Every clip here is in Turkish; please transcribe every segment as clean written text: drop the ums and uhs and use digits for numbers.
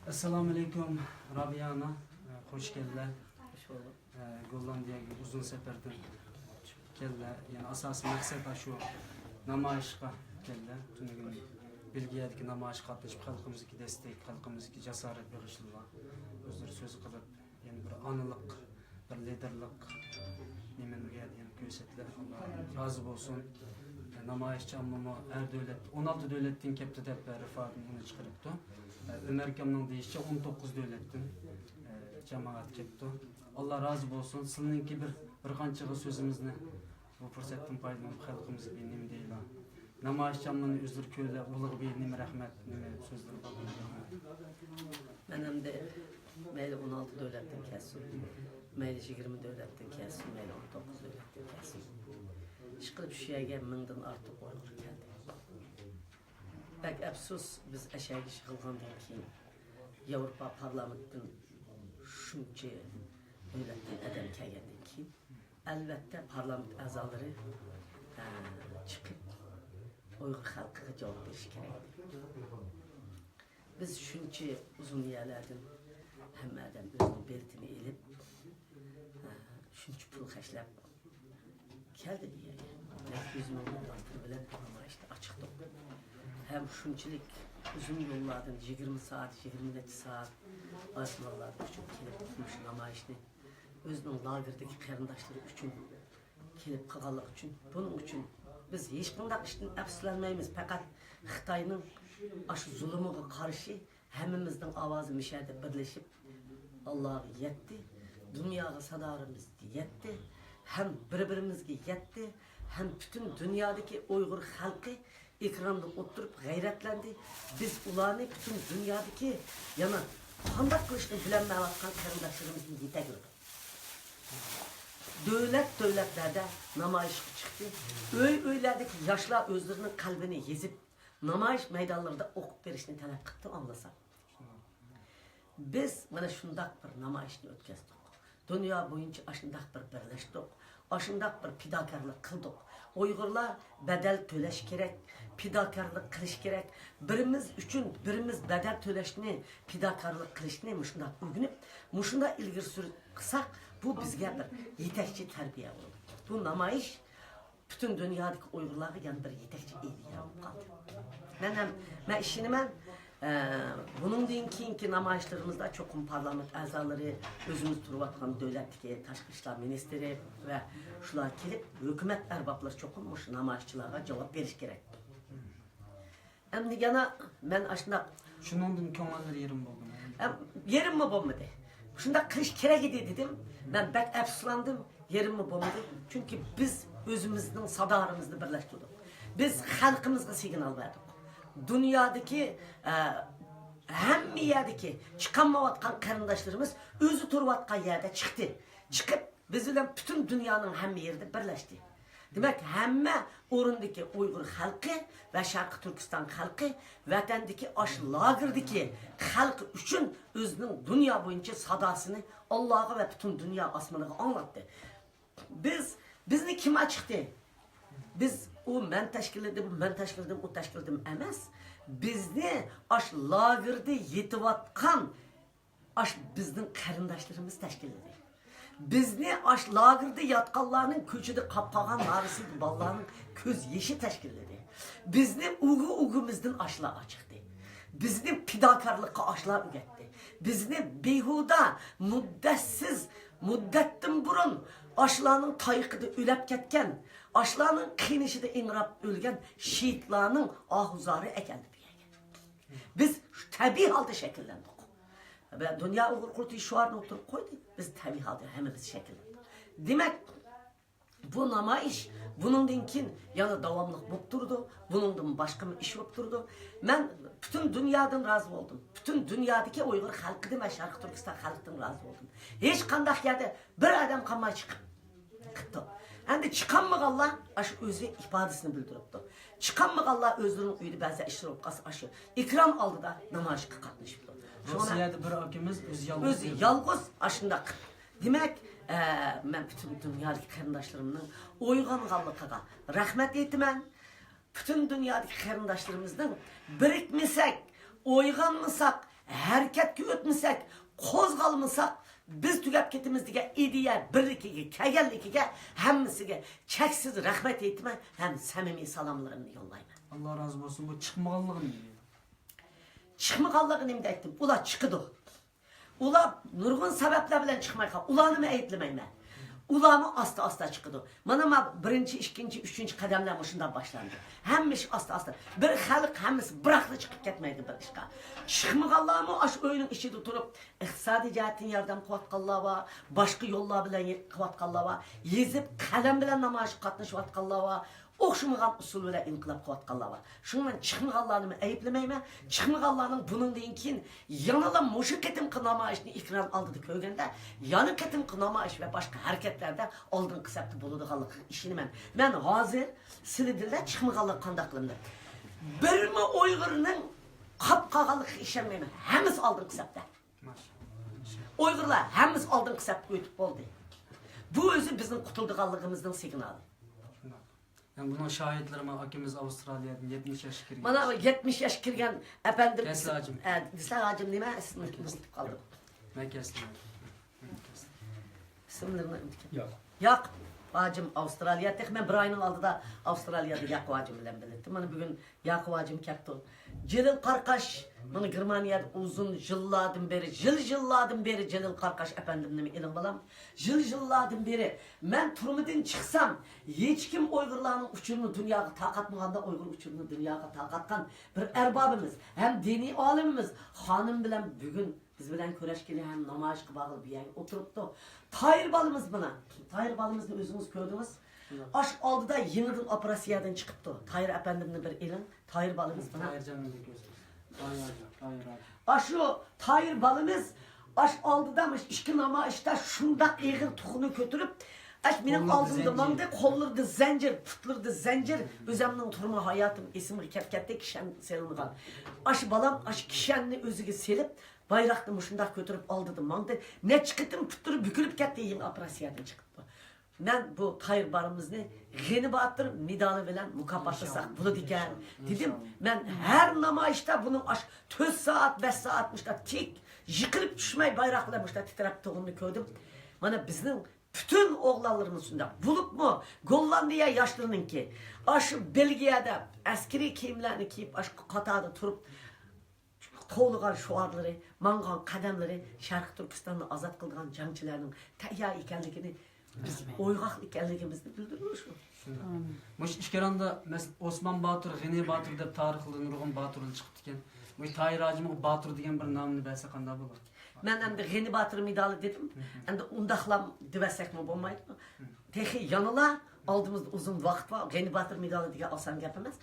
Assalamu alaikum Rabia'na, hoş geldiler. Gollandiya'ya uzun seferden geldiler. Yani asası maksat şu namayışqa geldiler. Tüm gün Belgiyadaki namayışqa katlaşıp halkımızdaki destek, halkımızdaki cesaret bağışlılar. Özleri sözü kılıp yani bir anılık, bir liderlik nemen yani gösterdiler. Allah razı olsun. Namayışçı amma her devlet 16 devletten kepti dep refaatını bunu çıkarıptı. Ömer Kam'ın deyişçe 19 devletten cemaat kepti. Allah razı olsun. Sizninki bir qanchaga sözümüzni bu fırsatdan faydalanıp halkımızı benim değil. Namayışçı ammanın özür köyle ulug' benim rahmet neme sözleri Ben hem de meyli 16 devletten kessin, meyli 20 devletten kessin, meyli 19 devletten kessin. Çıkıp şu yerge mingden artık oyulur geldi. Bek afsus biz aşağıya çıkılgandan keyin Avrupa Parlamentinin şunca devletten adam kelgandan keyin elbette parlament azaları çıkıp Uyghur halkıga cevap veriş kerak. Biz şunca uzun yerlerden hemmerden özünün beltini elip şunca pul haşlap geldi diye. Yüzümün yollarını bilen namayışta açıktık. Hem şunçilik uzun yollardan 20 saat, 20 saat asmalardan için kelip tutmuş namayışını özünün lagerdeki qarindaşları için kelip qılganlık için bunun için biz hiç qandaq işten afsuslanmaymiz. Fakat Xitayning aşı zulümüge karşı hemimizden avazı müşahede birleşip Allah'a yetti. Dünyaya sadarımız yetti. Hem birbirimizge yetti. Hem bütün dünyadaki Uyghur halkı ekranda oturup gayretlendi. Biz ulanı bütün dünyadaki yana qandaq qilishni bilinmayotgan qarindoshlarimizni yetakirdi. Devletlerde namayış çıktı. Öylerdeki yaşlar özlerinin kalbini yezip namayış meydanlarında okup verişini talep kıttı anlasak. Biz mana şundak bir namayışını ötkazdık. Dünya boyunca aşındak bir birleştik. Aşındak bir pidakarlık kıldık. Uygurlar bedel töleş gerek, pidakarlık kılış gerek. Birimiz üçün birimiz bedel töleşini, pidakarlık kılışını muşunda uygunup, muşunda ilgir kısak, bu bizge bir yetekçi terbiye oldu. Bu namayış bütün dünyadaki Uygurlara yan bir yetekçi eğiliye oldu. Ben işini bunun keyinki namayışlarımızda çokum parlament azaları, özümüz turvatkan devletki, Taşkı İşler Ministeri ve şular kelip hükümet erbapları çokummuş namayışçılara cevap veriş gerek. Hem yana ben aslında şunun köngülleri yerim oldu. Yerim mi bulmadı? Şunda kış kere gidi dedim. Ben bek efslandım. Yerim mi bulmadı? Çünkü biz özümüzün sadarımızı birleştirdik. Biz halkımızga signal verdik. Dünyadaki hem yerdeki çıkamavatkan karındaşlarımız özü turvatkan yerde çıktı. Çıkıp bizden bütün dünyanın hem yerde birleşti. Demek hemme orundaki Uygur halkı ve Şarkı Türkistan halkı vatandaki aş lagırdaki halkı üçün özünün dünya boyunca sadasını Allah'a ve bütün dünya asmanına anlattı. Bizni kime çıktı? Biz o men teşkil edim, o teşkil edim emez. Bizni aş lagırda yetivatkan aş bizden karındaşlarımız teşkil edir. Bizni aş lagırda yatkallarının köçüde kapagan narısı ballarının köz yeşi teşkil edir. Bizni uğumuzdan aşla açıktı. Bizni pidakarlıkka aşla ügetti. Bizni behuda, müddettin burun aşlarının tayıqıda ölep ketken, aşlarının kıynışıda inrap ölgen şehitlarının ahuzarı ekendi bir yere. Biz tabi halde şekillendik. Dünya Uygur Kurtuluş şuarını oturup koydu. Biz tabi halde hemimiz şekillendik. Demek bu namayış bunun dinkin yana davamlılık bulup durdu. Bunun başka bir iş bulup durdu. Ben bütün dünyadan razı oldum. Bütün dünyadaki Uygur halkı ve Şarkı Türkistan halkından razı oldum. Hiç kandak yerde bir adam kalmaya çıktı. Hem de çıkan mı Allah aşı özü ifadesini bildiripti. Çıkan mı Allah özlerinin uydu bazı işler opkası aşı. İkram aldı da namayışka katmıştı. Rusya'da bir akimiz öz yalğız aşında. Demek ben bütün dünyadaki karındaşlarımın uyganlıqlıqıga rahmet etmem. bütün dünyadaki qarindoshlarımızdan birikmesek, oyg'onmasak, harakatga o'tmasak, qo'zg'almasak, biz tugab ketimiz degan ideya birligiga, kelganligiga hammasiga cheksiz rahmat aytman, ham samimiy salomlarimni yo'llayman. Allah razı olsun. Bu çıkmaganlığın neydi? Chiqmaganligini nima aytdim? Ular chiqdi. Ular nurg'un sabablar bilan chiqmay qoldi. Ularni aytlamayman. Ularni asta chiqdi. Mana birinchi, ikkinchi, uchinchi qadamlar shundan boshlandi. Hammasi asta. Bir xalq hammasi biraqli chiqib ketmaydi bir ishga. Chiqmaganlarmi ash o'yinin ichida turib, iqtisodiy jihatdan yordam qilayotganlar va boshqa yo'llar bilan qilayotganlar va yezib qalam bilan namoyish qatnashayotganlar va o'xshamagan usul bilan inqilob qilayotganlar va shundan chiqmaganlarni ayblamayman. Chiqmaganlarning bundan keyin yanada mushu qatimqi namoyishni ekran oldida ko'rganda, yana qatimqi namoyish va boshqa harakatlarda oldingi hisobda bo'ladiganligi ishonaman. Men hozir sizlarda chiqmaganlar qanday qilindi? Birmi Uyg'urning qap qolganligiga ishonmayman. Hammasi oldingi hisobda. Uyg'urlar hammasi oldingi hisobga o'tib bo'ldi. Bu o'zi bizning qutuldiganligimizning signali. Yani bunun şahitleri akimiz Avustralya'dan 70 yaş kirgan. Mana 70 yaş kirgan efendim. Kesli hacım. Kesli hacım nima ismini unutib qoldim. Ben kestim. İsimlerini Yok. Yo'q. Hacım Avustralya'da. Men bir oyning oldida Avustraliyada Yaqub hacım bilan biletdim. Mana bugun Yaqub hacım keldi. Celil Qarqash, mana Germaniyada uzun yillardan beri, yillardan beri Celil Qarqash efendimni ilim balam. Yillardan beri men turmudan chiqsam, hech kim Uyg'urlarning uchurini dunyoga taqatmaganda Uyg'ur uchurini dunyoga taqatgan bir erbabimiz, hem diniy olimimiz xonim bilan bugun biz bilan kurashgani ham namoyish qilib bir yerga o'tiribdi. Tahir balimiz buna. Tahir balimizni o'zingiz ko'rdingiz. Aş aldıda yeniden operasyondan çıkıptı. Tahir efendimnin bir elin. Tahir balımız buna. Tahir canını gözüm. Tahir. Aş o Tahir balımız aş aldıdamış işki namayışta şunda eğil tuğunu götürüp aş benim aldığımda manda kollarda zincir, putlarda zincir. Özümden turma hayatım ismi kepkette kişen selingan. Aş balam aş kişenini özüge selip bayraktı şunda götürüp aldıdım manda. Ne çıkıttım putları bükülüp gitti yeni operasyondan çıkıptı. Ben bu Tahir barımızı G'ni Batır medali bilen mukafatlasak bunu diken dedim. Ben her namayışta bunun 4 saat 5 saatmışta tik yıkılıp düşmey bayraklamışta titrep toğunu gördüm. Bana bizim bütün oğlanlarımız şunda bulup mu Gollandiya yaşlarının ki aşı Belgiyada askeri kiyimlerini giyip aşı katada turup kovluğan şuarları, mangan kademleri Şarkı Türkistan'ı azat kıldıran cangçilerinin tayya ikenligini biz oygaq ekanligimizni bildirmish mu? Muş işkeranda Osman Batur, G'ni Batur deb tarixli nurg'un Baturlar chiqib ekan. Bu Tahir hacım Batur degan bir nomni bilsa qanday bo'lar? Men endi G'ni Batur medali dedim. Endi undaqlam debasekmi bo'lmaydimi? Texi yanıla aldığımızda uzun vaqt var. G'ni Batur medali degan oson gap emas.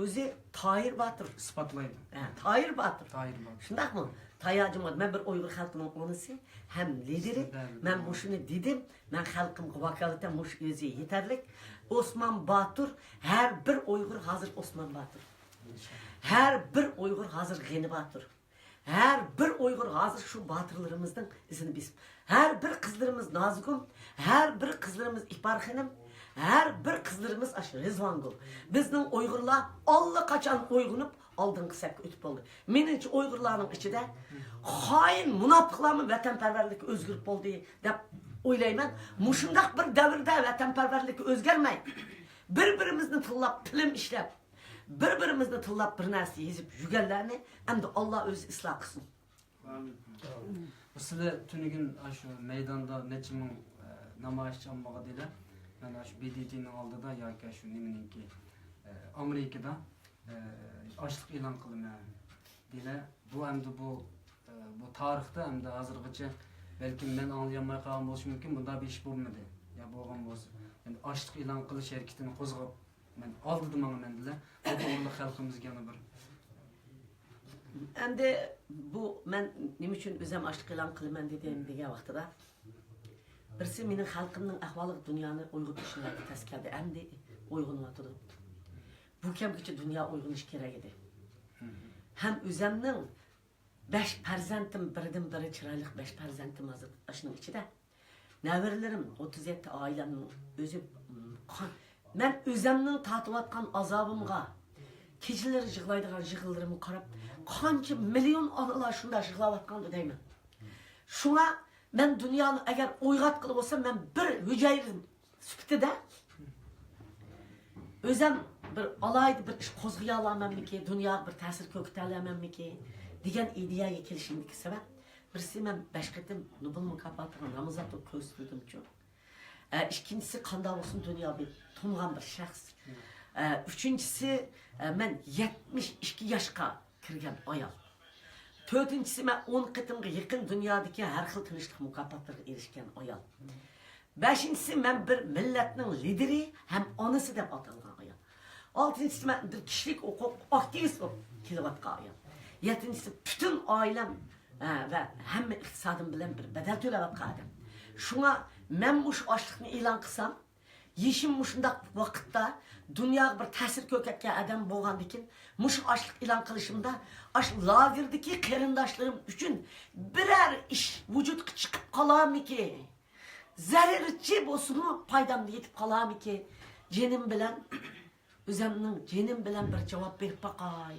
O'zi Tahir Batur Isbotlaydi. Tahir Batur. Tahir Batur. Shundaqmi? Tahir hacım men bir Uyg'ur xalqining onasi hem lideri. Men bu shuni dedim. Men xalqimga vakolatan mush o'zi yetarlik. Osman Batur her bir Uyg'ur hozir Osman Batur. Her bir Uyg'ur hozir G'ni Batur. Her bir Uyg'ur hozir shu Baturlarimizning izini bisib. Her bir qizlarimiz Nazgul, her bir qizlarimiz İpar Xonim, her bir qizlarimiz aş Rizvangul. Bizning Uyg'urlar allaqachon uyg'unib oldingi safga o'tib bo'ldi. Meningcha Uyg'urlarning ichida xoin munofiqlarmi vatanparvarlik o'zgarib bo'ldi deb o'ylayman. Mushundaq bir davrda vatanparvarlik o'zgarmay, bir-birimizni tillab, tilim ishlab, bir-birimizni tillab bir narsa yezib yurganlarni endi Alloh o'zi isloh qilsin. Amin. Sizlar tunugin shu maydonda necha ming namoyishchi ommaga dedilar. Mana shu BDT'ning oldida yoki shu nimaninki Amerikada açlık e'lon qilingan dedilar. Bu endi bu tarixda endi hozirgacha belki men anglayolmay qolgan bo'lishim mumkin, bunda bir ish bo'lmadi. Ya bo'lgan bo'lsa, endi ochliq e'lon qilish harakatini qo'zg'ab men oldidim mana mendilar. Bu to'g'ri xalqimizga yana bir Endi bu men nima uchun o'zim ochliq e'lon qilaman degan vaqtida birisi mening xalqimning ahvoli dunyoni uyg'otishlarga taskaldi. Endi uyg'onyotdi. Bu kamgacha dunyo uyg'onish kerak edi. Hem o'zimning 5 farzandim biridan biri chiroyli 5 farzandim hozir shuning ichida. Navaralarım 37 ailemning o'zi men o'zimning tatiyotgan azobimga Keçileri yığılaydıgan yığıldırımı qarab, qancha milyon analar şunda yığılayatqandı deyman. Şuna ben dünyanı eğer oygat qılıp olsam, ben bir hücayrim süptide özüm bir alaydı bir iş qozğaya alamanmiki, dünya bir ta'sir ko'kita alamanmiki degan ideyaga kelishimdagi sabab birisi men 5 qitim Nobel mukofotiga nomzod bo'lib ko'rsatildim. İkincisi qanday olsun dünya bir tanıgan bir şəxs. Üçüncüsü ben 72 yaşqa kirgan ayol. Dördüncüsü ben 10 qitimga yaqin dünyadaki her xil tinchlik mukofotlarga erishgan ayol. Beşincisi ben bir milletning lideri hem onası deb atalgan ayol. Altıncısı ben bir kişilik hukuk aktivist bo'lib kelayotgan ayol. Yedincisi bütün ailem ve hem iqtisadim bilan bir bedel to'layotgan adam. Şuna men bu açlıkni e'lon qilsam, yeshim mushundaq vaqtda dunyoga bir ta'sir ko'rsatgan adam bo'lgandikin, mush ochlik e'lon qilishimda ash lavirdagi qarindoshlarim uchun biror ish vujudga chiqib qolarmiki? Zararchi bo'lsinmi, foydamga yetib qolarmiki? Jenim bilan o'zimning jenim bilan bir javob berib boqay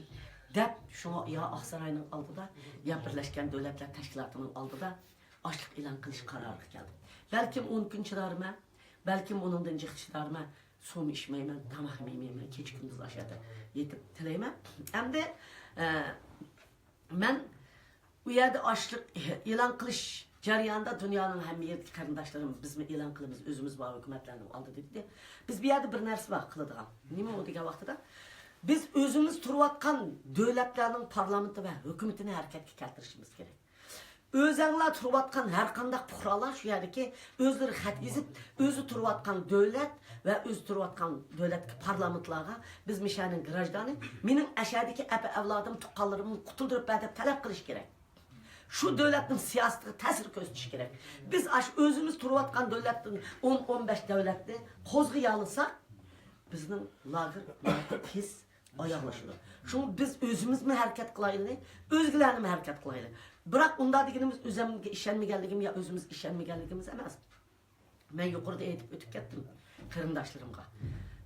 deb shuna ya Oqsaroyning oldida, ya Birlashgan Davlatlar Tashkilotining oldida açlık e'lon qilish qaroriga keldim. Belki 10 kun chidorman, belki onundan jiq chidorman, suvni ichmayman, tamoq yemayman, kecha kunduz ashada yetib tilayman. Hamda men u yerda ochlik e'lon qilish jarayonida dunyoning hamma yerdagi qarindoshlarim bizmi e'lon qilamiz, o'zimiz va hukumatlarning oldida dedi. Biz bu yerda bir narsa bor qiladigan. Nima u degan vaqtida biz o'zimiz turayotgan davlatlarning parlamenti va hukumatini harakatga keltirishimiz kerak. Özənglər turvatqan hər qandaq puhralar şu yerdəki özləri xət izib, özü turvatqan dövlət və özü turvatqan dövlət parlamentlarga biz mişənin qırajdanı, mənim əşədəki əpə əvladım, tuqqallarımı qutuldurub bədəb tələb qilish kerak. Şu dövlətin siyasətinə təsir göstəriş kerak. Biz özümüz turvatqan dövlətin 10-15 dövlətni qozğuya alsaq, bizning lagır tez ayaqlaşır. Şunu biz özümüzmü hərəkət qılaylı, özgülərni hərəkət qılaylı. Bırak onda deganimiz özümge işenmegenligim ya özümüz işenmegenligimiz emas. Ben yukarıda edip ötüp kettim kırındaşlarımga.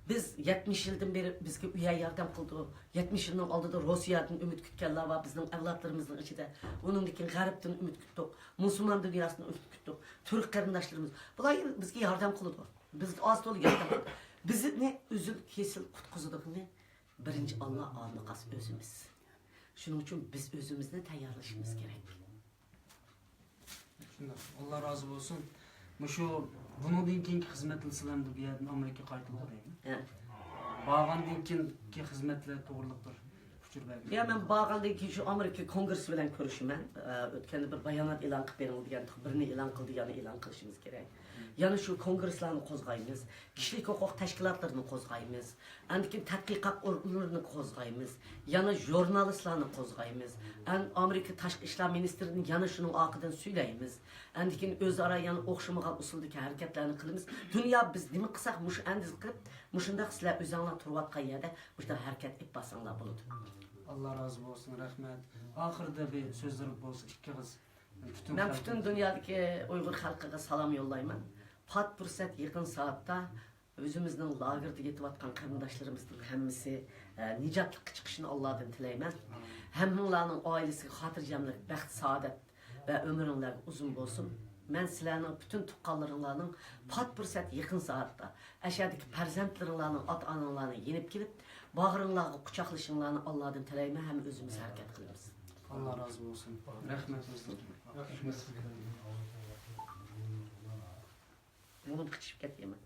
Biz 70 yıldan beri bizge üye yardım kıldı. 70 yılın aldıda Rusya'dan ümit kütkenler var bizim evlatlarımızın içinde. Onun için garipten ümit küttük. Müslüman dünyasından ümit küttük. Türk kırındaşlarımız. Bunlar bizge yardım kıldı. Biz az dolu yardım kıldı. Bizi ne üzül kesil kutkuzudık ne? Birinci Allah alnı kas özümüz. Şunun için biz özümüzden tayarlaşmamız gerek. Allah razı olsun. Şu bunun dinkinki hizmetlisizlerdi bir yerden Amerika kayıtlı değil mi? Bağlandığın ki hizmetler doğruluktur. Ya ben bağlandığın şu Amerika Kongresi bilen görüşümen, ötkende bir bayanat ilan qilib berildi degan birini ilan qildi, yana ilan qilishimiz kerak. Yani şu kongreslarni qo'zg'aymiz, kishilik huquq tashkilotlarini qo'zg'aymiz, andikin tadqiqot organlarini qo'zg'aymiz, yana jurnalistlarni qo'zg'aymiz, Amerika tashqi ishlar ministrining yana shuning oqidan suylaymiz, andikin o'zaro yana o'xshamagan usuldagi harakatlarni qilamiz. Dunyo biz nima qilsak, mush andiz qilib, mushunda sizlar o'zinglar turayotgan yerda mushunda harakat qilib basanglar bo'ladi. Allah razı olsun, rahmet. Ahırda bir sözlerim olsun, iki kız. Ben bütün dünyadaki Uygur halkına salam yollayman. Pat fırsat yakın saatte özümüzün lagırda yetivatkan karındaşlarımızın hemmisi nicatlık çıkışını Allah'tan tileymen. Hemminlarının ailesi hatırcamlık, bəxt, saadet ve ömrünler uzun olsun. Ben sizlerinin bütün tuqqallarının pat fırsat yakın saatte aşağıdaki perzentlerinlerinin at-analarını yenip gelip bağırınlarını, kucaklaşınlarını Allah'tan tileymen hem özümüz hareket kılırız. Allah razı olsun. Rahmet olsun. Bunu kıçıp getiyemem.